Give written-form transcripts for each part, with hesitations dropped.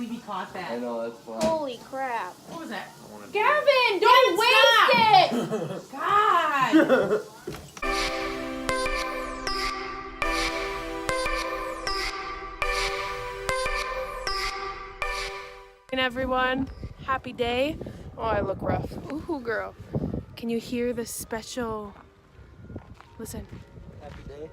believe he caught that. I know, that's funny. Holy crap. What was that? Gavin, don't waste it! God! Everyone, happy day. Oh, I look rough. Ooh, girl. Can you hear the special? Listen. Happy day.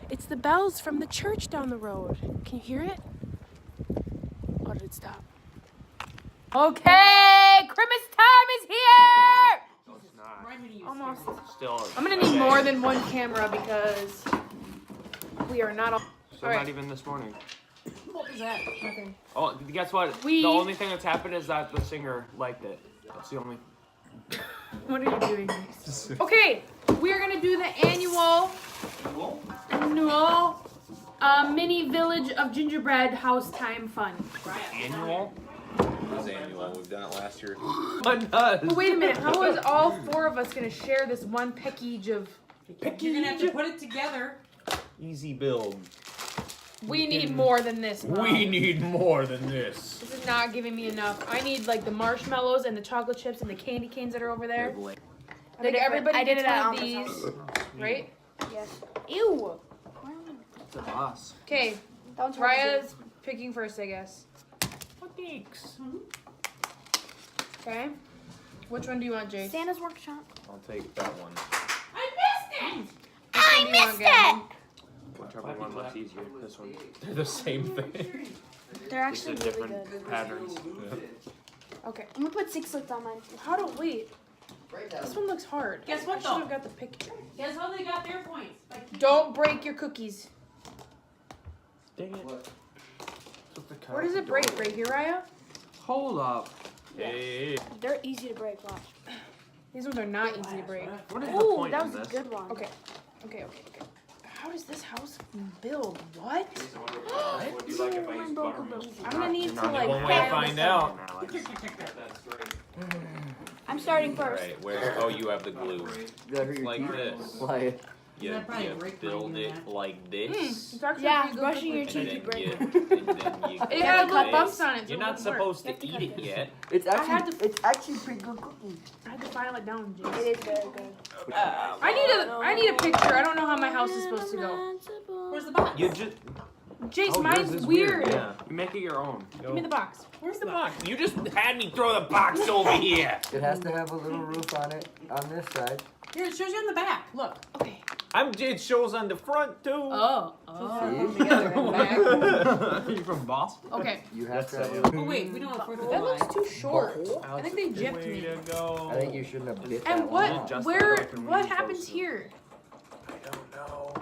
It's the bells from the church down the road. Can you hear it? Oh, did it stop? Okay, Christmas time is here! No, it's not. Almost. Still. I'm gonna need more than one camera because we are not all. Still not even this morning. What was that? Nothing. Oh, guess what? The only thing that's happened is that the singer liked it. That's the only. What are you doing? Okay, we are gonna do the annual mini village of gingerbread house time fun. Annual? It was annual. We've done it last year. What does? But wait a minute, how is all four of us gonna share this one package of? You're gonna have to put it together. Easy build. We need more than this, Mom. We need more than this. This is not giving me enough. I need like the marshmallows and the chocolate chips and the candy canes that are over there. I think everybody did gets it at one of Alma's these, right? Yes. Ew. It's a boss. Okay, Don't try to do Raya's picking first, I guess. Thanks. Okay. Which one do you want, it. Jace? Santa's workshop. I'll take that one. I missed it! Whichever one looks easier. This one. They're the same thing. They're Just actually the really different good. patterns. Okay. I'm gonna put 6 slits on mine. How do wait? This one looks hard. Guess what, I should though? have got the picture. Guess how they got their points? Don't break your cookies. Dang it. Where does it break? Right here, Raya? Hold up. Hey. They're easy to break. Watch. These ones are not easy to break. What is the Ooh, point that in was a this? good one. Okay. Okay. How does this house build? What? I'm gonna need to like One way to find out. I'm starting first. Alright, where? Oh, you have the glue. Like this. Like, You, That probably you break build when you do it that. like this. It's actually Yeah, pretty good brushing cookie. your teeth And would break then them. you It had cut little it. bumps on it. So You're it not wouldn't work. supposed to eat it yet. it's I had actually, to- it's actually pretty good cookie. I had to file it down, Jace. It is very good. I need a picture. I don't know how my house is supposed to go. Where's the box? You just Jace, yours mine's is weird. Yeah. You make it your own. Give me the box. Where's the box? You just had me throw the box over here. It has to have a little roof on it, on this side. Here, it shows you on the back. Look. Okay. It shows on the front too. Oh. See? Together in the back. Are you from Boston? Okay. You have to have a Oh, wait, we don't have further That looks line. too short. I think they gypped Way me. to go. I think you shouldn't have bit that And one what? off. Just Where? that open What when you happens close it. here? I don't know.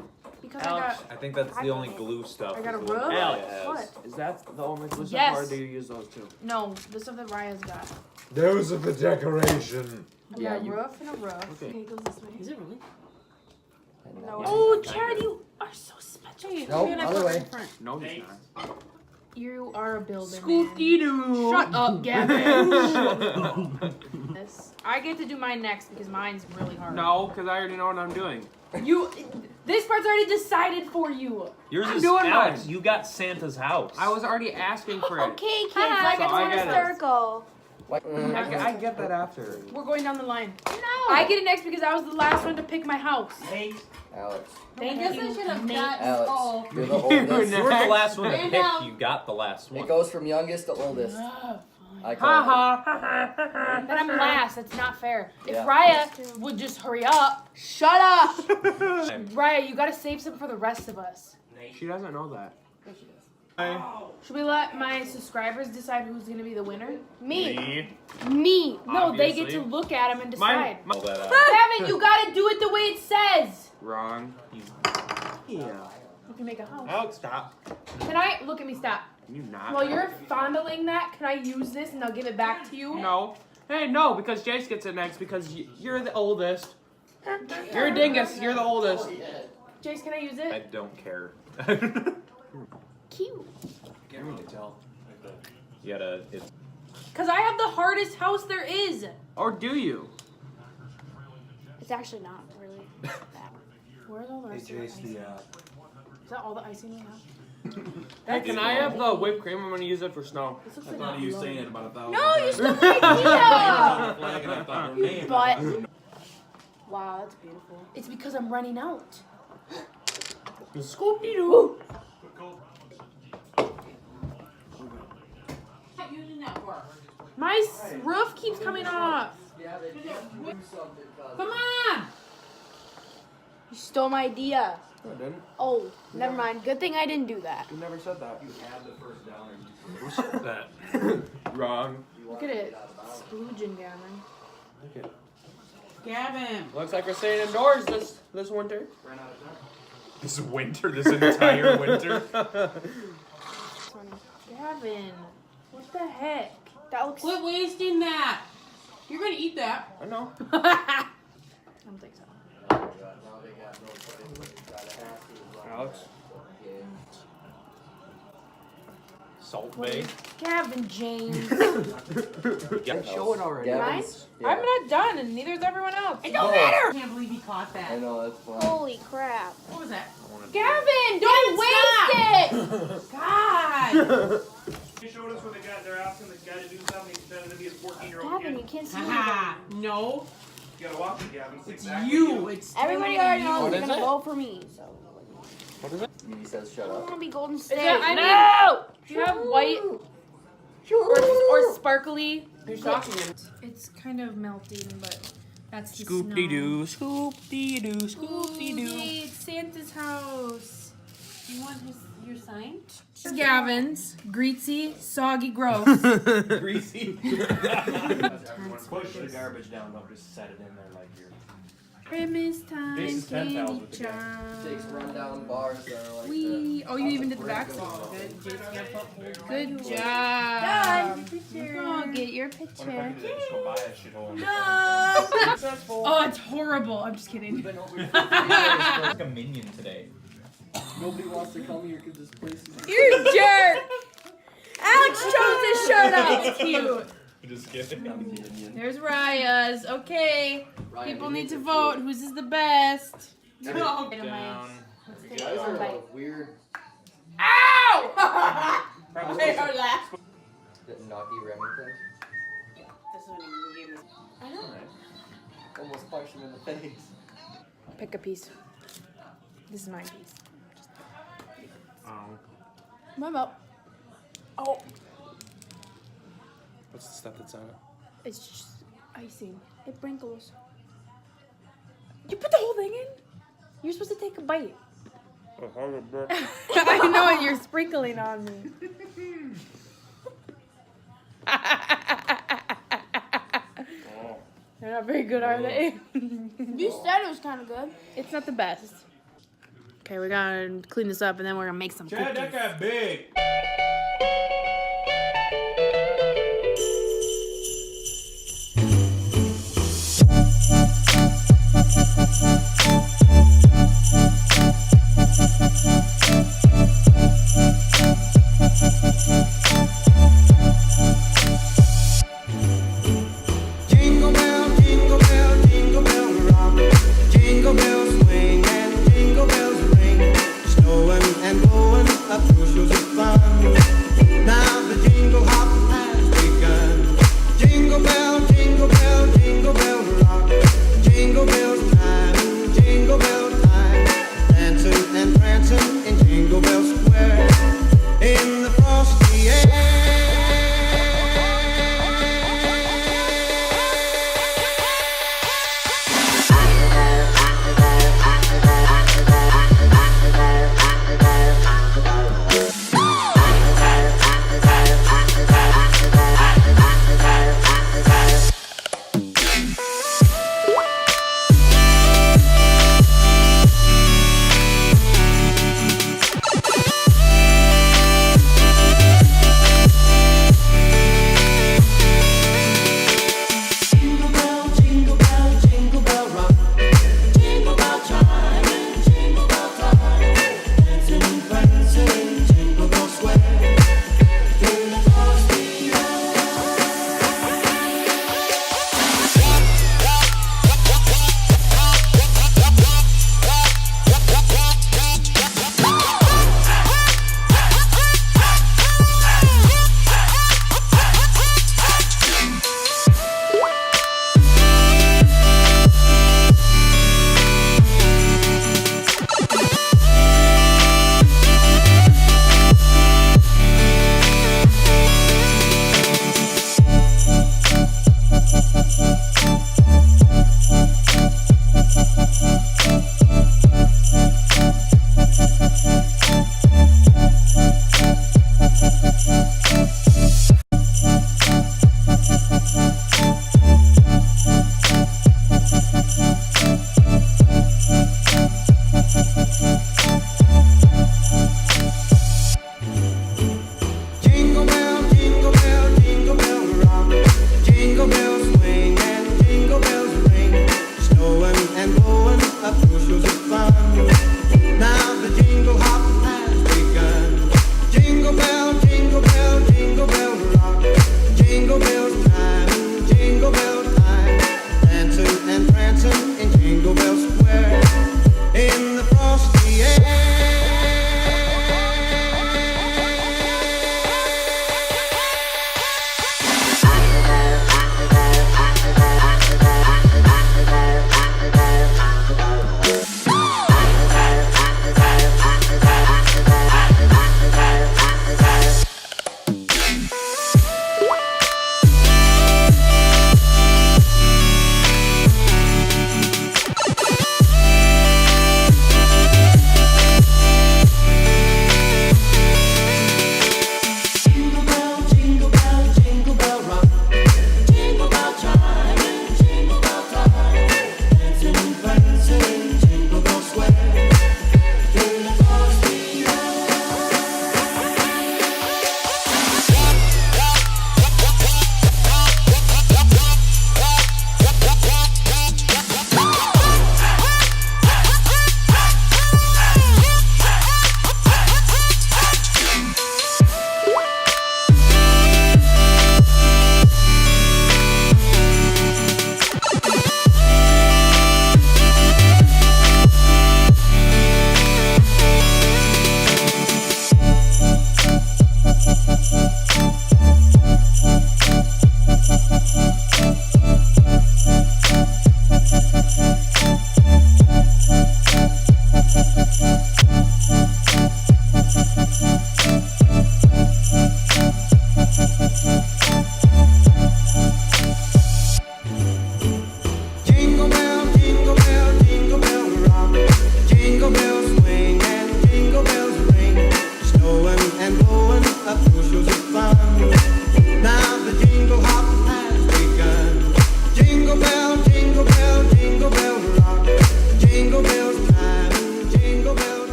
Because Alex, I think that's the only glue stuff. I got a this little rub? guy Alex. has. What? Is that the only glue Yes. stuff, or do you use those too? No, the stuff that Raya's got. Those are the decoration. I Yeah, got a you- roof and a roof. Okay. Okay, it goes this way. Is it really? No. Oh, Chad, you are so special. Hey, Nope, maybe I other put it way. in front. No, he's not. You are a builder, man. Scooty-doo. Shut up, Gavin. This. I get to do mine next because mine's really hard. No, because I already know what I'm doing. You. This part's already decided for you. Yours I'm is doing Alex. mine. You got Santa's house. I was already asking for it. Okay, kids, Hi. like So it's I in a got it. circle. What? I get that after. We're going down the line. No. I get it next because I was the last one to pick my house. Alex. Thank I guess you. I should have Nate. gotten. Alex. Oh. You're the oldest. You were the last one to Stand pick. down. You got the last one. It goes from youngest to oldest. Ugh. I Ha call ha. But I'm last. That's not fair. If Yeah. Raya would just hurry up. Shut up. Raya, you gotta save some for the rest of us. She doesn't know that. Should we let my subscribers decide who's gonna be the winner? Me. Me. No, they get Obviously. to look at them and decide. Pull that out. Kevin, you gotta do it the way it says. Wrong. Yeah. You can make a house. Alex, stop. Can I look at me? Stop. You not. While you're fondling that, can I use this and I'll give it back to you? No. Hey, no, because Jace gets it next because you're the oldest. You're a dingus. You're the oldest. Jace, can I use I it? don't care. Cute. Can't really tell. You gotta. Cause I have the hardest house there is. Or do you? It's actually not really that. Where's all the rest of the icing? Is that all the icing we have? Hey, can I have the whipped cream? I'm gonna use it for snow. This looks I like thought a you blow. saying it about 1,000 No, you times. stole my idea. But Wow, that's beautiful. It's because I'm running out. Scoop-dee-doo. Not using that work. My roof keeps coming off. Yeah, they can't do something. Come on. You stole my idea. No, I didn't. Oh, never mind. Good thing I didn't do that. You never said that. you had the first down or you Who said that? Wrong. Look at it. Splooging, Gavin. Look at it. Gavin. Looks like we're staying indoors this winter. ran out of time. This winter, this entire winter. Gavin, what the heck? That looks. Quit wasting that. You're gonna eat that. I know. I don't think so. Alex. Salt Bay. Gavin James. Show it already. Mine? I'm not done, and neither is everyone else. It don't matter. I can't believe he caught I that. know, that's fun. Holy crap. What was that? Gavin, don't waste it! God. You showed us when they're asking the guy to do something, he's pretending to be a 14-year-old Gavin, kid. you can't see Haha. me. No. You gotta watch it, Gavin. It's It's exactly you. It's Everybody totally already you. knows What they're is gonna it? vote for me, so. What is it? He says shut I don't up. want to be Golden Is State. that, I mean, No! do you have white or sparkly? You're shocking him. It's kind of melting, but that's the Scoop-dee-doo, scoop-dee-doo, scoop-dee-doo. Yay, it's Santa's house. You want your sign? This is Gavin's. Greasy, soggy, gross. Greasy. Everyone push the garbage down, don't just set it in there like you're... Christmas time, Jason's pen pals candy with the guy. Takes charm. rundown bars that are like Oh, you even did the back. Good. Jason got put Good hold. job. Done. Oh, get your What if I picture. could just go buy a shithole and Successful. Oh, it's horrible. I'm just kidding. Like a minion today. Nobody wants to come here because this place is. You jerk! Alex chose his shirt out. It's cute. Just kidding. There's Raya's. Okay. Ryan, People you need to to vote. Whose is the best? No. Down. You guys are weird. Ow! Probably They are laughing. That naughty Remington. This is when you gave us. I know. Almost punched him in the face. Pick a piece. This is my piece. Oh. My mouth. Oh, What's the stuff that's on it? it's just icing. It sprinkles. You put the whole thing in? You're supposed to take a bite. I know, and you're sprinkling on me. They're not very good, are they? You said it was kind of good. It's not the best. Okay, we gotta clean this up and then we're gonna make some Chad, that cookies. got big. Jingle bell, jingle bell, jingle bell rock. Jingle bells swing and jingle bells ring. Snowing and blowing up bushels of fun. Now the jingle hop has begun. Jingle bell, jingle bell, jingle bell rock. Jingle bells time, jingle bell time. Dancing and prancing in Jingle Bell Square. In the frosty air.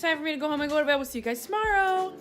time for me to go home and go to bed. We'll see you guys tomorrow.